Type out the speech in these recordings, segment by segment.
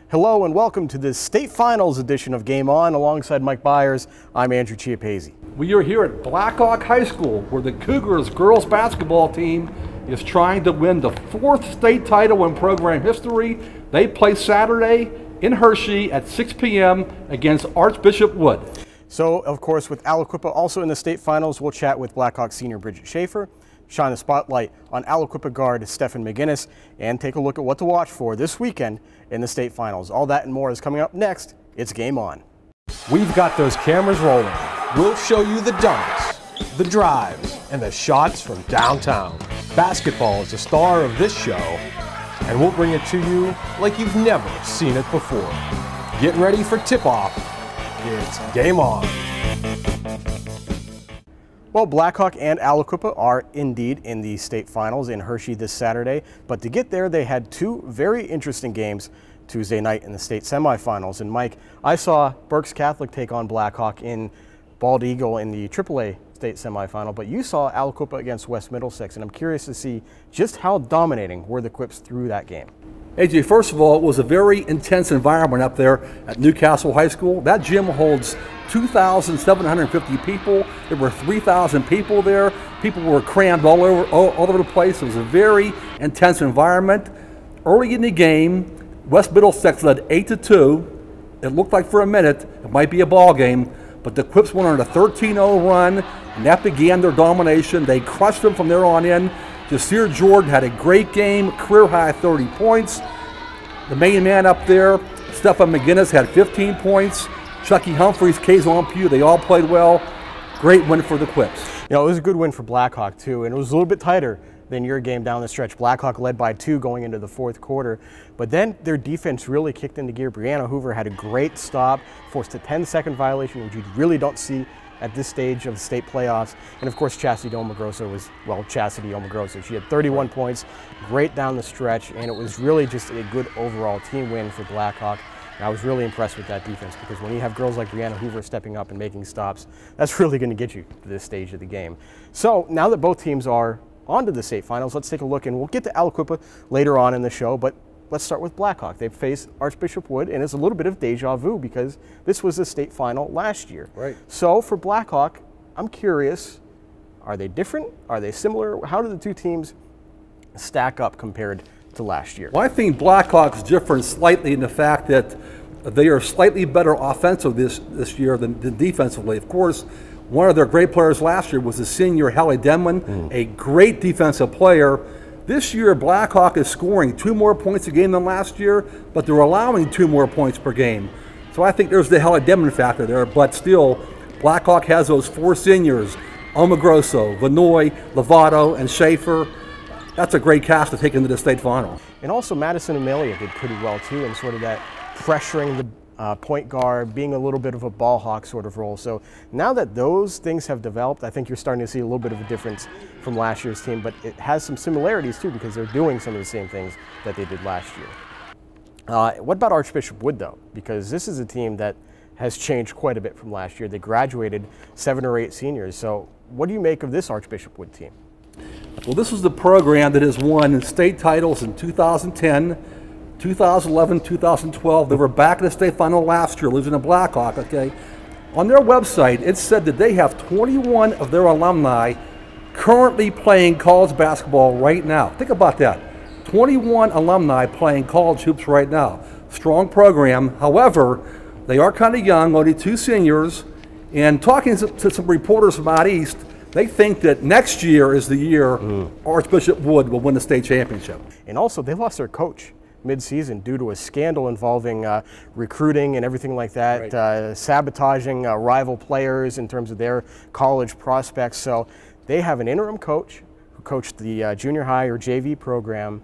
Hello and welcome to the state finals edition of Game On. Alongside Mike Bires, I'm Andrew Chiappazzi. We are here at Blackhawk High School, where the Cougars girls basketball team is trying to win the 4th state title in program history. They play Saturday in Hershey at 6 p.m. against Archbishop Wood. So, of course, with Aliquippa also in the state finals, we'll chat with Blackhawk senior Bridget Schaffer, shine the spotlight on Aliquippa guard Stephon McGinnis, and take a look at what to watch for this weekend in the state finals. All that and more is coming up next. It's Game On. We've got those cameras rolling. We'll show you the dunks, the drives, and the shots from downtown. Basketball is the star of this show, and we'll bring it to you like you've never seen it before. Get ready for tip-off. It's Game On. Well, Blackhawk and Aliquippa are indeed in the state finals in Hershey this Saturday, but to get there, they had two very interesting games Tuesday night in the state semifinals. And Mike, I saw Berks Catholic take on Blackhawk in Bald Eagle in the AAA state semifinal, but you saw Aliquippa against West Middlesex, and I'm curious to see just how dominating were the Quips through that game. AJ, first of all, it was a very intense environment up there at Newcastle High School. That gym holds 2,750 people. There were 3,000 people there. People were crammed all over the place. It was a very intense environment. Early in the game, West Middlesex led 8-2. It looked like for a minute it might be a ball game, but the Quips went on a 13-0 run, and that began their domination. They crushed them from there on in. Jasir Jordan had a great game, career-high 30 points. The main man up there, Stephon McGinnis, had 15 points. Chucky Humphreys, Kazon Pugh, they all played well. Great win for the Quips. You know, it was a good win for Blackhawk, too, and it was a little bit tighter than your game down the stretch. Blackhawk led by 2 going into the 4th quarter, but then their defense really kicked into gear. Brianna Hoover had a great stop, forced a 10-second violation, which you really don't see at this stage of the state playoffs. And of course, Chastity Omagroso was, well, Chastity Omagroso. She had 31 points, great down the stretch, and it was really just a good overall team win for Blackhawk. And I was really impressed with that defense, because when you have girls like Brianna Hoover stepping up and making stops, that's really going to get you to this stage of the game. So now that both teams are on to the state finals, let's take a look, and we'll get to Aliquippa later on in the show, but let's start with Blackhawk. They faced Archbishop Wood, and it's a little bit of deja vu because this was the state final last year. Right. So for Blackhawk, I'm curious, are they different? Are they similar? How do the two teams stack up compared to last year? Well, I think Blackhawk's different slightly in the fact that they are slightly better offensive this year than defensively. Of course, one of their great players last year was the senior Hallie Denman, a great defensive player. This year, Blackhawk is scoring 2 more points a game than last year, but they're allowing 2 more points per game. So I think there's the Hallie Denman factor there, but still, Blackhawk has those 4 seniors, Omagroso, Vanoy, Lovato, and Schaffer. That's a great cast to take into the state final. And also Madison Amelia did pretty well too, in sort of that pressuring the point guard, being a little bit of a ball hawk sort of role. So now that those things have developed, I think you're starting to see a little bit of a difference from last year's team, but it has some similarities too, because they're doing some of the same things that they did last year. What about Archbishop Wood though? Because this is a team that has changed quite a bit from last year. They graduated 7 or 8 seniors. So what do you make of this Archbishop Wood team? Well, this is the program that has won state titles in 2010, 2011, 2012. They were back in the state final last year, losing to Blackhawk, okay? On their website, it said that they have 21 of their alumni currently playing college basketball right now. Think about that. 21 alumni playing college hoops right now. Strong program. However, they are kind of young, only 2 seniors. And talking to some reporters from out east, they think that next year is the year Archbishop Wood will win the state championship. And also, they lost their coach mid-season due to a scandal involving recruiting and everything like that, right. Sabotaging rival players in terms of their college prospects. So they have an interim coach who coached the junior high or JV program,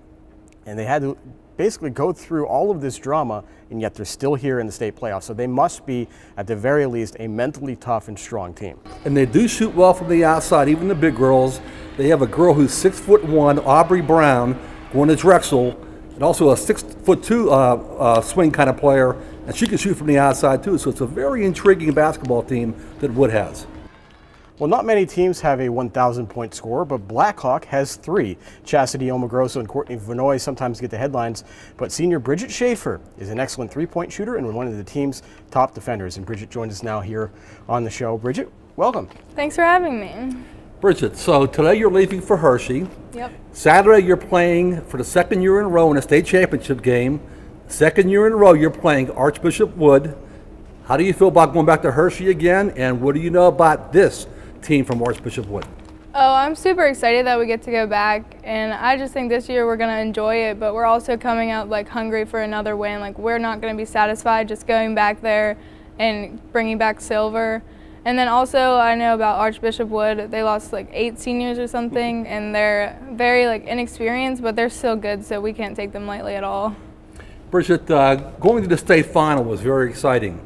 and they had to basically go through all of this drama, and yet they're still here in the state playoffs. So they must be, at the very least, a mentally tough and strong team. And they do shoot well from the outside, even the big girls. They have a girl who's 6'1", Aubrey Brown, going to Drexel, and also a 6'2" swing kind of player, and she can shoot from the outside too. So it's a very intriguing basketball team that Wood has. Well, not many teams have a 1,000-point score, but Blackhawk has 3. Chastity Omagrosso and Courtney Vanoy sometimes get the headlines, but senior Bridget Schaffer is an excellent three-point shooter and one of the team's top defenders. And Bridget joins us now here on the show. Bridget, welcome. Thanks for having me. Bridget, so today you're leaving for Hershey. Yep. Saturday you're playing for the second year in a row in a state championship game. Second year in a row you're playing Archbishop Wood. How do you feel about going back to Hershey again, and what do you know about this team from Archbishop Wood? Oh, I'm super excited that we get to go back, and I just think this year we're going to enjoy it, but we're also coming out like hungry for another win. Like, we're not going to be satisfied just going back there and bringing back silver. And then also I know about Archbishop Wood. They lost like 8 seniors or something, and they're very like inexperienced, but they're still good, so we can't take them lightly at all. Bridget, going to the state final was very exciting.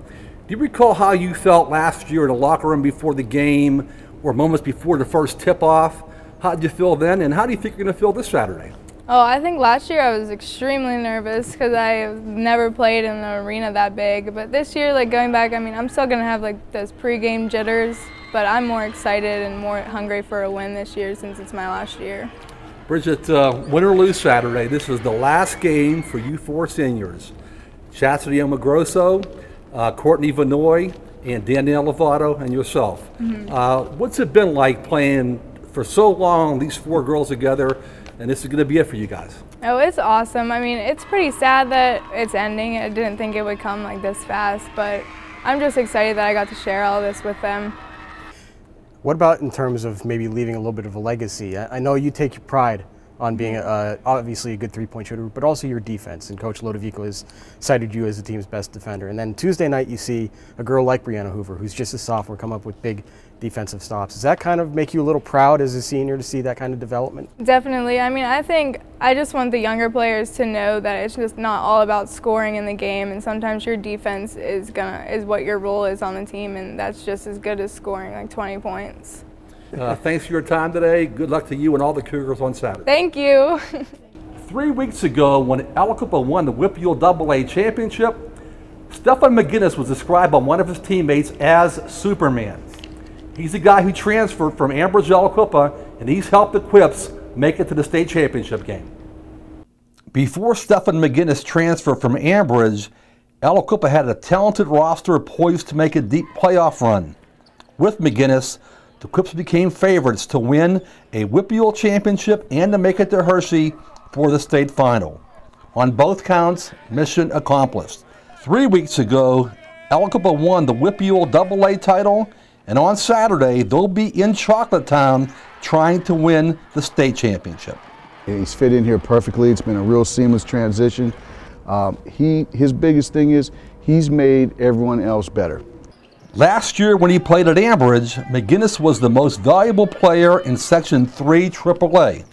Do you recall how you felt last year in the locker room before the game or moments before the first tip-off? How did you feel then, and how do you think you're going to feel this Saturday? Oh, I think last year I was extremely nervous because I've never played in an arena that big. But this year, like going back, I mean, I'm still going to have like those pregame jitters, but I'm more excited and more hungry for a win this year since it's my last year. Bridget, win or lose Saturday, this is the last game for you 4 seniors. Chastity Omagrosso, Courtney Vanoy, and Danielle Lovato, and yourself. What's it been like playing for so long, these 4 girls together, and this is going to be it for you guys? Oh, it's awesome. I mean, it's pretty sad that it's ending. I didn't think it would come like this fast, but I'm just excited that I got to share all this with them. What about in terms of maybe leaving a little bit of a legacy? I know you take pride on being obviously a good three-point shooter, but also your defense. And Coach Lodovico has cited you as the team's best defender. And then Tuesday night you see a girl like Brianna Hoover, who's just a sophomore, come up with big defensive stops. Does that kind of make you a little proud as a senior to see that kind of development? Definitely. I mean, I just want the younger players to know that it's just not all about scoring in the game, and sometimes your defense is what your role is on the team, and that's just as good as scoring like 20 points. Thanks for your time today. Good luck to you and all the Cougars on Saturday. Thank you. 3 weeks ago, when Aliquippa won the WPIAL AA championship, Stephon McGinnis was described by one of his teammates as Superman. He's a guy who transferred from Ambridge Aliquippa, and he's helped the Quips make it to the state championship game. Before Stephon McGinnis transferred from Ambridge, Aliquippa had a talented roster poised to make a deep playoff run. With McGinnis, the Quips became favorites to win a WPIAL championship and to make it to Hershey for the state final. On both counts, mission accomplished. 3 weeks ago, Aliquippa won the WPIAL AA title, and on Saturday, they'll be in Chocolatetown trying to win the state championship. He's fit in here perfectly. It's been a real seamless transition. His biggest thing is he's made everyone else better. Last year when he played at Ambridge, McGinnis was the most valuable player in Section 3 AAA.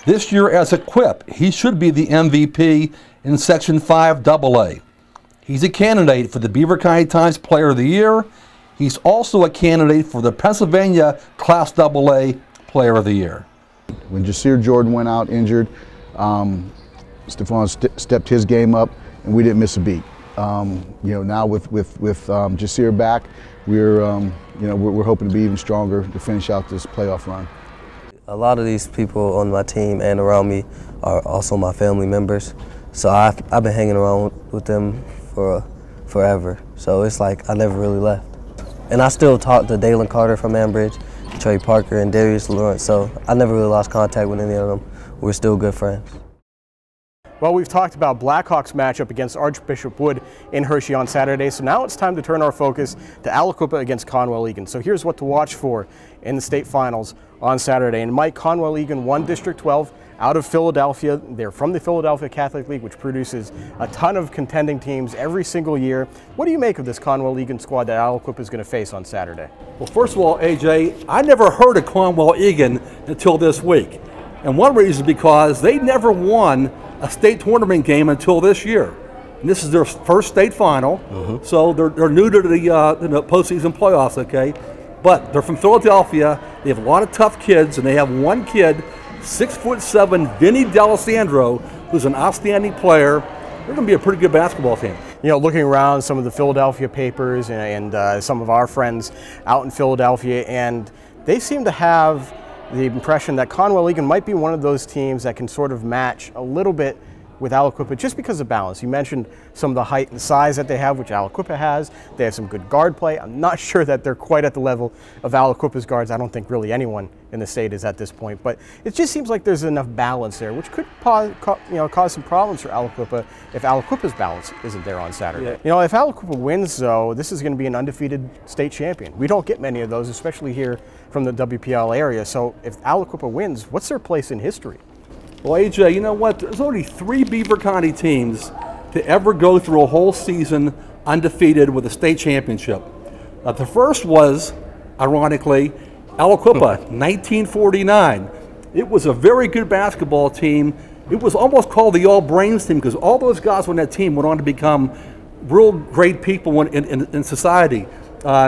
This year as a Quip, he should be the MVP in Section 5 AA. He's a candidate for the Beaver County Times Player of the Year. He's also a candidate for the Pennsylvania Class AA Player of the Year. When Jasir Jordan went out injured, Stephon stepped his game up, and we didn't miss a beat. Now with Jasir back, we're hoping to be even stronger to finish out this playoff run. A lot of these people on my team and around me are also my family members, so I've been hanging around with them for forever. So it's like I never really left. And I still talk to Dalen Carter from Ambridge, Trey Parker, and Darius Lawrence, so I never really lost contact with any of them. We're still good friends. Well, we've talked about Blackhawks matchup against Archbishop Wood in Hershey on Saturday, so now it's time to turn our focus to Aliquippa against Conwell-Egan. So here's what to watch for in the state finals on Saturday. And Mike, Conwell-Egan won District 12 out of Philadelphia. They're from the Philadelphia Catholic League, which produces a ton of contending teams every single year. What do you make of this Conwell-Egan squad that Aliquippa is going to face on Saturday? Well, first of all, AJ, I never heard of Conwell-Egan until this week. And one reason is because they never won a state tournament game until this year. And this is their first state final, so they're new to the postseason playoffs, okay? But they're from Philadelphia. They have a lot of tough kids, and they have one kid, 6'7", Vinny D'Alessandro, who's an outstanding player. They're going to be a pretty good basketball team. You know, looking around some of the Philadelphia papers and some of our friends out in Philadelphia, and they seem to have the impression that Conwell-Egan might be one of those teams that can sort of match a little bit with Aliquippa just because of balance. You mentioned some of the height and size that they have, which Aliquippa has. They have some good guard play. I'm not sure that they're quite at the level of Aliquippa's guards. I don't think really anyone in the state is at this point, but it just seems like there's enough balance there, which could cause some problems for Aliquippa if Aliquippa's balance isn't there on Saturday. Yeah. You know, if Aliquippa wins, though, this is going to be an undefeated state champion. We don't get many of those, especially here from the WPL area. So if Aliquippa wins, what's their place in history? Well, AJ, you know what? There's only 3 Beaver County teams to ever go through a whole season undefeated with a state championship. The first was, ironically, Aliquippa, 1949. It was a very good basketball team. It was almost called the All Brains team because all those guys on that team went on to become real great people in society.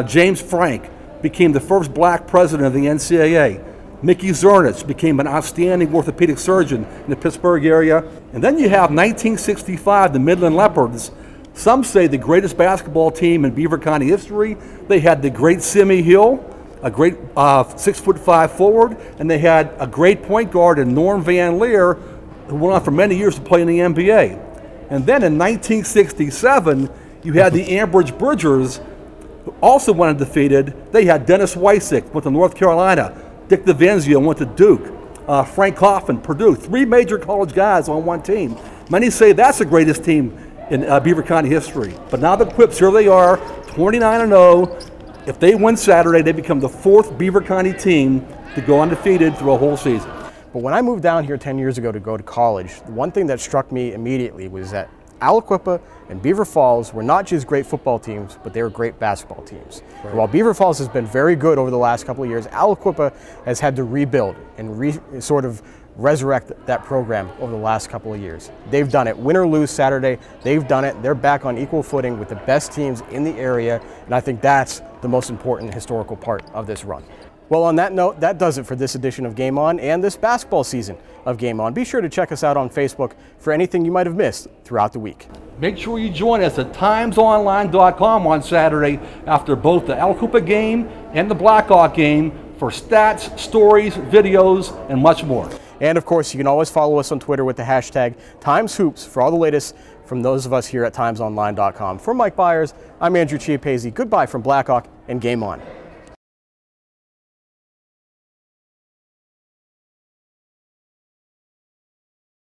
James Frank became the first black president of the NCAA. Mickey Zernich became an outstanding orthopedic surgeon in the Pittsburgh area. And then you have 1965, the Midland Leopards. Some say the greatest basketball team in Beaver County history. They had the great Simi Hill, a great 6'5" forward, and they had a great point guard in Norm Van Leer, who went on for many years to play in the NBA. And then in 1967, you had the Ambridge Bridgers, who also went undefeated. They had Dennis Wysick, went to North Carolina. Dick DeVenzio went to Duke. Frank Coffin, Purdue. 3 major college guys on one team. Many say that's the greatest team in Beaver County history. But now the Quips, here they are, 29-0. If they win Saturday, they become the 4th Beaver County team to go undefeated through a whole season. But when I moved down here 10 years ago to go to college, the one thing that struck me immediately was that Aliquippa and Beaver Falls were not just great football teams, but they were great basketball teams. Right. While Beaver Falls has been very good over the last couple of years, Aliquippa has had to rebuild and sort of resurrect that program over the last couple of years. They've done it. Win or lose Saturday, they've done it. They're back on equal footing with the best teams in the area, and I think that's the most important historical part of this run. Well, on that note, that does it for this edition of Game On and this basketball season of Game On. Be sure to check us out on Facebook for anything you might have missed throughout the week. Make sure you join us at timesonline.com on Saturday after both the Aliquippa game and the Blackhawk game for stats, stories, videos, and much more. And of course, you can always follow us on Twitter with the hashtag TimesHoops for all the latest from those of us here at timesonline.com. For Mike Bires, I'm Andrew Chiappazzi. Goodbye from Blackhawk and Game On.